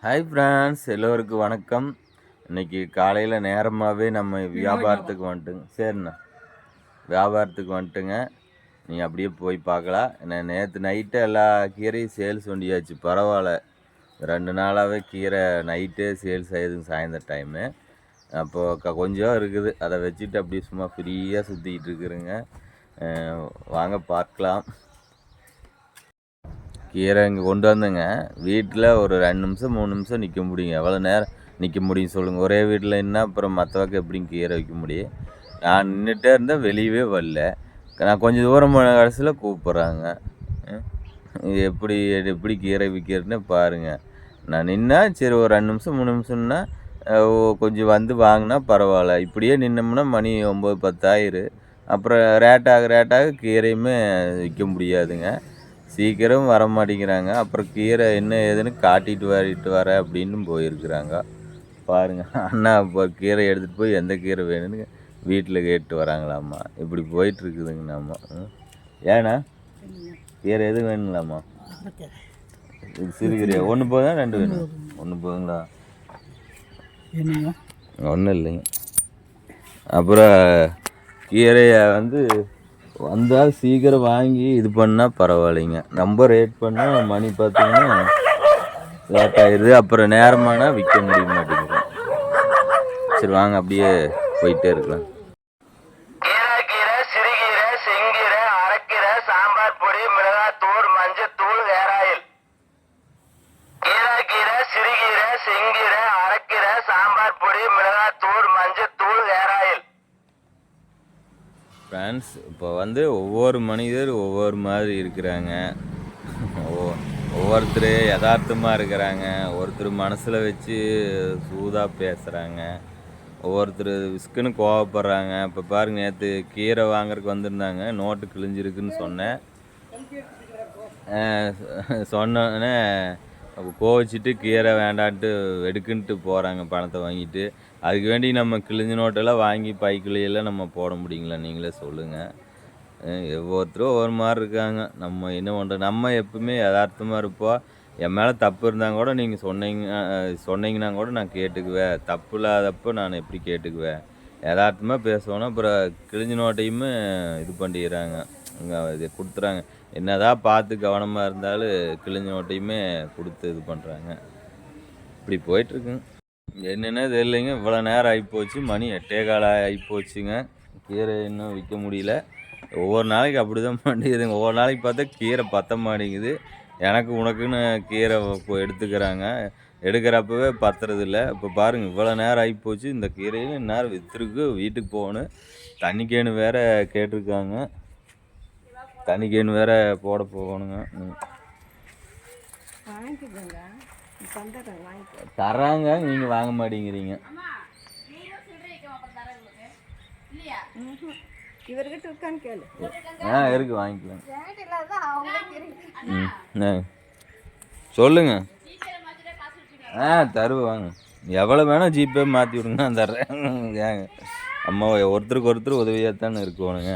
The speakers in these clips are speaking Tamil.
ஹாய் ஃப்ரெண்ட்ஸ், எல்லோருக்கும் வணக்கம். இன்றைக்கி காலையில் நேரமாகவே நம்ம வியாபாரத்துக்கு வந்துட்டுங்க. சரிண்ணா, வியாபாரத்துக்கு வந்துட்டுங்க. நீங்கள் அப்படியே போய் பார்க்கலாம். ஏன்னா நேற்று நைட்டு எல்லா கீரையும் சேல்ஸ் வண்டியாச்சு. பரவாயில்ல, 2 நாளாகவே கீரை நைட்டே சேல்ஸ் ஆகிடுதுங்க சாயந்தர டைமு. அப்போது கொஞ்சம் இருக்குது, அதை வச்சுட்டு அப்படியே சும்மா ஃப்ரீயாக சுற்றிக்கிட்டு இருக்கிறேங்க. வாங்க பார்க்கலாம். கீரை இங்கே கொண்டு வந்தேங்க. வீட்டில் ஒரு 2 நிமிஷம் 3 நிமிஷம் நிற்க முடியுங்க. எவ்வளோ நேரம் நிற்க முடியும் சொல்லுங்கள்? ஒரே வீட்டில் என்ன அப்புறம் மற்ற பக்கம் எப்படிங்க கீரை வைக்க முடியும்? நான் நின்றுட்டே இருந்தேன், வெளியவே வரல. நான் கொஞ்சம் தூரம் போன கடைசியில் கூப்பிட்றாங்க. இது எப்படி கீரை விற்கிறதுன்னு பாருங்கள். நான் நின்னா சரி, ஒரு 2 நிமிஷம் 3 நிமிஷம்னா கொஞ்சம் வந்து வாங்கினா பரவாயில்ல. இப்படியே நின்னோம்னா மணி 9 10 ஆயிரும். அப்புறம் ரேட்டாக கீரையுமே விற்க முடியாதுங்க. சீக்கிரம் வர மாட்டேங்கிறாங்க. அப்புறம் கீரை என்ன ஏதுன்னு காட்டிட்டு வர அப்படின்னு போயிருக்கிறாங்க. பாருங்கள், அண்ணா இப்போ கீரை எடுத்துகிட்டு போய் எந்த கீரை வேணும்னு வீட்டில் கேட்டு வராங்களாம்மா. இப்படி போயிட்டுருக்குதுங்கண்ணாம்மா. ஏண்ணா கீரை எது வேணுங்களாம்மா? இது சிறுகீரை ஒன்று போதா 2 வேணும்? 1 போதுங்களா? ஒன்றும் இல்லைங்க. அப்புறம் கீரையை வந்தால் சீக்கிரம் வாங்கி இது பண்ணால் பரவாயில்லைங்க. ரொம்ப ரேட் பண்ணால் மணி பார்த்தீங்கன்னா லேட் ஆயிடுது. அப்புறம் நேரமானா விற்க முடிய மாட்டேங்குது. சரி வாங்க, அப்படியே போயிட்டே இருக்கலாம். கீரை, சிறுகீரை, செங்கீரை, அரைக்கீரை, சாம்பார் பொடி, மிளகாத்தூள், மஞ்சத்தூள், ஹேர் ஆயில். கீரை, சிறுகீரை, செங்கீரை, அரைக்கீரை, சாம்பார் பொடி, மிளகாத்தூள், மஞ்சத்தூள், ஹேர் ஆயில். ஃப்ரெண்ட்ஸ், இப்போ ஒவ்வொரு மனிதர் ஒவ்வொரு மாதிரி இருக்கிறாங்க. ஒவ்வொருத்தர் யதார்த்தமாக இருக்கிறாங்க. ஒருத்தர் மனசில் வச்சு சூதாக பேசுகிறாங்க. ஒவ்வொருத்தர் விஸ்குன்னு கோவப்படுறாங்க. இப்போ பாருங்க, நேற்று கீரை வாங்குறதுக்கு வந்திருந்தாங்க. நோட்டு கிழிஞ்சிருக்குன்னு சொன்னோன்னே கோவிச்சிட்டு கீரை வேண்டான்ட்டு எடுக்குன்ட்டு போகிறாங்க. பணத்தை வாங்கிட்டு அதுக்கு வேண்டி நம்ம கிழிஞ்ச நோட்டெல்லாம் வாங்கி பைக்குள்ளையெல்லாம் நம்ம போட முடியுங்களா? நீங்களே சொல்லுங்கள். ஒவ்வொருத்தரும் ஒவ்வொரு மாதிரி இருக்காங்க. நம்ம என்ன பண்ணுறோம்? நம்ம எப்பவுமே யதார்த்தமாக இருப்போம். என் மேலே தப்பு இருந்தால் கூட நீங்கள் சொன்னீங்கன்னா கூட நான் கேட்டுக்குவேன். தப்பு இல்லாதப்போ நான் எப்படி கேட்டுக்குவேன்? யதார்த்தமாக பேசணும். அப்புறம் கிழிஞ்ச நோட்டையுமே இது பண்ணிடுறாங்க, இங்கே இது கொடுத்துறாங்க. என்னதான் பார்த்து கவனமாக இருந்தாலும் கிழிஞ்ச நோட்டையுமே கொடுத்து இது பண்ணுறாங்க. இப்படி போயிட்டுருக்குங்க. என்னென்ன தெரியலைங்க. இவ்வளோ நேரம் ஆகிப்போச்சு. மணி 8:15 ஆகிப்போச்சுங்க. கீரை இன்னும் விற்க முடியல. ஒவ்வொரு நாளைக்கு அப்படி தான் மாட்டேங்குதுங்க. ஒவ்வொரு நாளைக்கு பார்த்தா கீரை பற்ற மாட்டேங்குது. எனக்கு உனக்குன்னு கீரை எடுத்துக்கிறாங்க. எடுக்கிறப்பவே பத்துறதில்ல. இப்போ பாருங்கள், இவ்வளோ நேரம் ஆகிப்போச்சு. இந்த கீரையில் இந்நேரம் விற்றுருக்கு. வீட்டுக்கு போகணும். தண்ணி கேனு வேறு கேட்டிருக்காங்க. தண்ணி கேனு வேறு போட போகணுங்க. தராங்க, நீங்கள் வாங்க மாட்டேங்கிறீங்க. இவர்கிட்ட இருக்கான்னு கேளு. இருக்கு, வாங்கிக்கலாம். சொல்லுங்க. தருவாங்க. எவ்வளோ வேணும் ஜிபே மாற்றி விடுங்க, நான் தர்றேன். ஏங்க அம்மா, ஒருத்தருக்கு ஒருத்தர் உதவியாக தானே இருக்கணுங்க.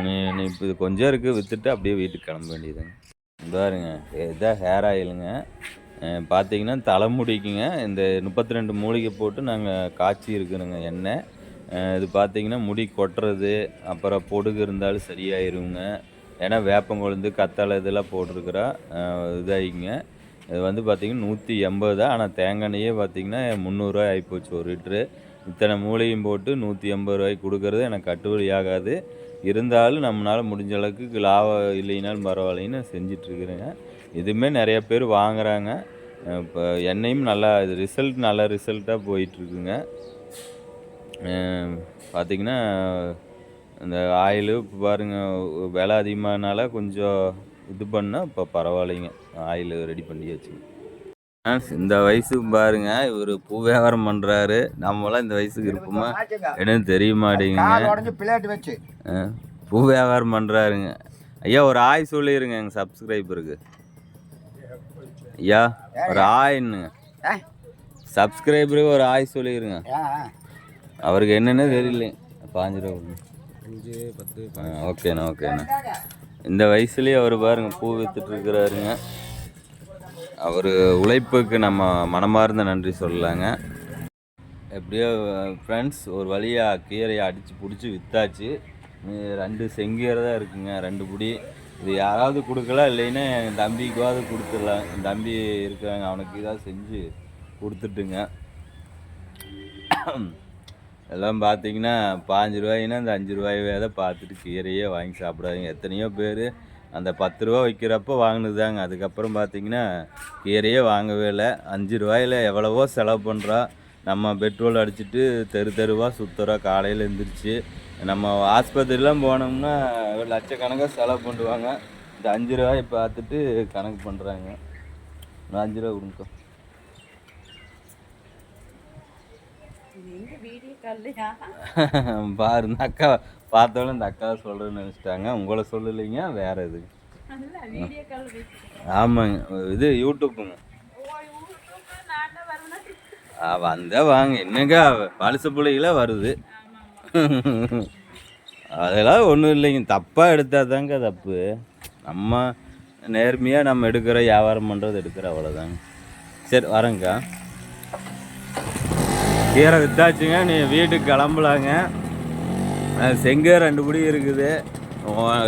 நீ இப்போ இது கொஞ்சம் இருக்குது, விற்றுட்டு அப்படியே வீட்டுக்கு கிளம்ப வேண்டியதுங்க. பாருங்க, இதுதான் ஹேர் ஆயிலுங்க. பார்த்தீங்கன்னா தலைமுடிக்குங்க. இந்த 32 மூலிகை போட்டு நாங்கள் காய்ச்சி இருக்கிறோங்க எண்ணெய். இது பார்த்தீங்கன்னா முடி கொட்டுறது, அப்புறம் பொடுகு இருந்தாலும் சரியாயிருங்க. ஏன்னா வேப்பங்கொழுந்து, கத்தாழை இதெல்லாம் போட்டிருக்கிறா இதாகிங்க. இது பார்த்திங்கன்னா 180 தான். ஆனால் தேங்காய் எண்ணெயே பார்த்திங்கன்னா 300 ஆகிப்போச்சு ஒரு லிட்ரு. இத்தனை மூலிகையும் போட்டு 180 ரூபாய்க்கு கொடுக்கறது எனக்கு கட்டுப்படி ஆகாது. இருந்தாலும் நம்மளால் முடிஞ்ச அளவுக்கு லாபம் இல்லைனாலும் பரவாயில்லைன்னு செஞ்சிட்ருக்குறேங்க. இதுவுமே நிறைய பேர் வாங்குகிறாங்க. இப்போ எண்ணெயும் நல்லா நல்ல ரிசல்ட்டாக போயிட்டுருக்குங்க. பார்த்திங்கன்னா இந்த ஆயிலு இப்போ பாருங்கள், விலை அதிகமானால கொஞ்சம் இது பண்ணால் இப்போ பரவாயில்லைங்க. ஆயில் ரெடி பண்ணியாச்சு. இந்த வயசுக்கு பாருங்க, இவர் பூ வியாபாரம் பண்ணுறாரு. நம்மளாம் இந்த வயசுக்கு இருப்போமா என்னன்னு தெரிய மாட்டேங்குங்க. பூ வியாபாரம் பண்ணுறாருங்க. ஐயா, ஒரு ஆய் சொல்லிடுங்க எங்கள் சப்ஸ்கிரைபருக்கு. ஐயா, ஒரு ஆயின்னுங்க. சப்ஸ்கிரைபருக்கு ஒரு ஆய் சொல்லிடுங்க. அவருக்கு என்னென்ன தெரியல. 5 ரூபா 10. ஓகேண்ணா. இந்த வயசுலேயே அவர் பாருங்க பூ விற்றுட்ருக்கிறாருங்க. அவர் உழைப்புக்கு நம்ம மனமார்ந்த நன்றி சொல்லலாங்க. எப்படியோ ஃப்ரெண்ட்ஸ் ஒரு வழியாக கீரையை அடித்து பிடிச்சி விற்றாச்சு. 2 செங்கீரை தான் இருக்குங்க, 2 புடி. இது யாராவது கொடுக்கலாம், இல்லைன்னா என் தம்பிக்காவது கொடுத்துடலாம். என் தம்பி இருக்காங்க, அவனுக்கு ஏதாவது செஞ்சு கொடுத்துட்டுங்க. எல்லாம் பார்த்தீங்கன்னா 5 ரூபாய்னா அந்த 5 ரூபாயவே தான் பார்த்துட்டு கீரையே வாங்கி சாப்பிடாதீங்க. எத்தனையோ பேர் அந்த 10 ரூபா விற்கிறப்போ வாங்கினதுதாங்க. அதுக்கப்புறம் பார்த்தீங்கன்னா கீரையே வாங்கவே இல்லை. 5 ரூபாயில் எவ்வளவோ செலவு பண்ணுறோம். நம்ம பெட்ரோல் அடிச்சுட்டு தெருவாக சுற்றுறோம். காலையில் எழுந்திரிச்சு நம்ம ஆஸ்பத்திரிலாம் போனோம்னா லட்சக்கணக்காக செலவு பண்ணுவாங்க. இந்த 5 ரூபாயை பார்த்துட்டு கணக்கு பண்ணுறாங்க. 5 ரூபா கொடுங்க பாரு. இந்த அக்கா பார்த்தாலும் இந்த அக்காவை சொல்கிறேன்னு நினச்சிட்டாங்க. உங்களை சொல்லலைங்க, வேற எது. ஆமாங்க, இது யூடியூப்புங்க. வந்தால் வாங்க, என்னங்க பழசு பிள்ளைகள வருது. அதெல்லாம் ஒன்றும் இல்லைங்க, தப்பாக எடுத்தால் தாங்க தப்பு. நம்ம நேர்மையாக நம்ம எடுக்கிற வியாபாரம் பண்ணுறது எடுக்கிற அவ்வளோதாங்க. சரி வரேங்க்கா. கீரை விற்றாச்சுங்க, நீ வீட்டுக்கு கிளம்பலாங்க. செங்கீரை 2 புடி இருக்குது.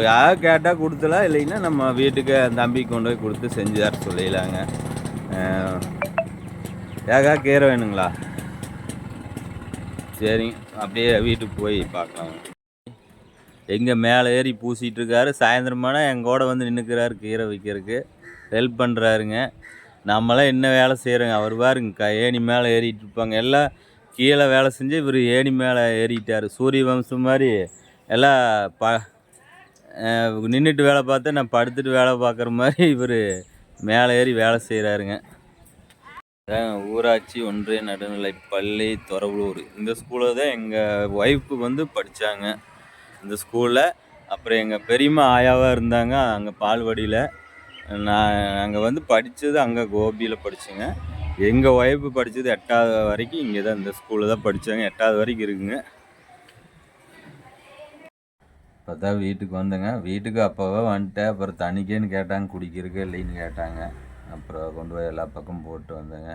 யாராவது கேட்டால் கொடுத்துலாம், இல்லைன்னா நம்ம வீட்டுக்கு தம்பிக்கு கொண்டு போய் கொடுத்து செஞ்சு தர சொல்லிடலாங்க. ஏக்கா கீரை வேணுங்களா? சரிங்க, அப்படியே வீட்டுக்கு போய் பார்க்கலாம். எங்கே மேலே ஏறி பூசிகிட்டு இருக்காரு. சாயந்தரமானா எங்கூட வந்து நின்றுக்கிறாரு கீரை விற்கிறதுக்கு, ஹெல்ப் பண்ணுறாருங்க. நம்மளாம் என்ன வேலை செய்கிறோங்க. அவர் பாருங்க ஏணி மேலே ஏறிட்டு இருப்பாங்க. எல்லாம் கீழே வேலை செஞ்சு இவர் ஏணி மேலே ஏறிட்டார். சூரிய வம்சம் மாதிரி எல்லாம் நின்றுட்டு வேலை பார்த்தா நான் படுத்துட்டு வேலை பார்க்குற மாதிரி இவர் மேலே ஏறி வேலை செய்கிறாருங்க. ஊராட்சி ஒன்றிய நடுநிலைப் பள்ளி தொரவலூர், இந்த ஸ்கூலில் தான் எங்கள் ஒய்ஃபு வந்து படித்தாங்க. இந்த ஸ்கூலில் அப்புறம் எங்கள் பெரியம்மா ஆயாவாக இருந்தாங்க அங்கே பால்வாடியில். நாங்கள் வந்து படித்தது அங்கே கோபியில் படித்தேங்க. எங்கள் ஒய்ஃபு படித்தது 8வது வரைக்கும் இங்கே தான், இந்த ஸ்கூலில் தான் படித்தாங்க. 8வது வரைக்கும் இருக்குங்க. இப்போ தான் வீட்டுக்கு வந்தேங்க. வீட்டுக்கு அப்போவே வந்துட்டேன். அப்புறம் தண்ணிக்கேன்னு கேட்டாங்க, குடிக்கிறதுக்கு இல்லைன்னு கேட்டாங்க. அப்புறம் கொண்டு போய் எல்லா பக்கம் போட்டு வந்தேங்க.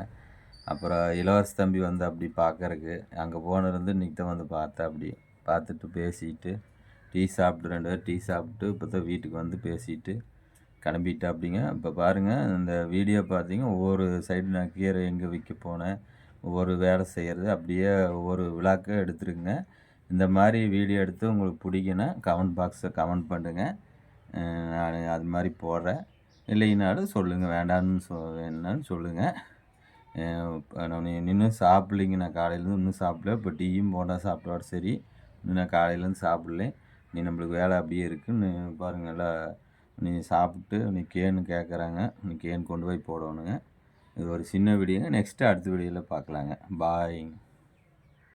அப்புறம் இளவரசு தம்பி வந்து அப்படி பார்க்கறக்கு அங்கே போனிருந்து இன்றைக்கி தான் வந்து பார்த்தேன். அப்படி பார்த்துட்டு பேசிட்டு டீ சாப்பிட்டு 2 பேர் டீ சாப்பிட்டு இப்போ தான் வீட்டுக்கு வந்து பேசிட்டு கிளம்பிட்டா. அப்படிங்க. இப்போ பாருங்கள், இந்த வீடியோ பார்த்தீங்க ஒவ்வொரு சைடு நான் கீரை எங்கே விற்க போனேன், ஒவ்வொரு வேலை செய்கிறது, அப்படியே ஒவ்வொரு விழாக்க எடுத்துருக்குங்க. இந்த மாதிரி வீடியோ எடுத்து உங்களுக்கு பிடிக்குன்னா கமெண்ட் பாக்ஸில் கமெண்ட் பண்ணுங்கள். நான் அது மாதிரி போடுறேன். இல்லைனாலும் சொல்லுங்கள், வேண்டான்னு சொல்லுங்கள். நான் இன்னும் சாப்பிட்லிங்க. நான் காலையிலேருந்து இன்னும் சாப்பிடல. இப்போ டீயும் போண்டா சாப்பிட்டோட சரி, இன்னும் நான் காலையிலேருந்து சாப்பிட்ல. நீ நம்மளுக்கு வேலை அப்படியே இருக்குன்னு பாருங்கள். எல்லாம் நீ சாப்பிட்டு நீ கேன்னு கேட்குறாங்க, நீ கேன் கொண்டு போய் போடணுங்க. இது ஒரு சின்ன வீடியோங்க. நெக்ஸ்ட்டு அடுத்த வீடியோவில் பார்க்கலாங்க. பாய்.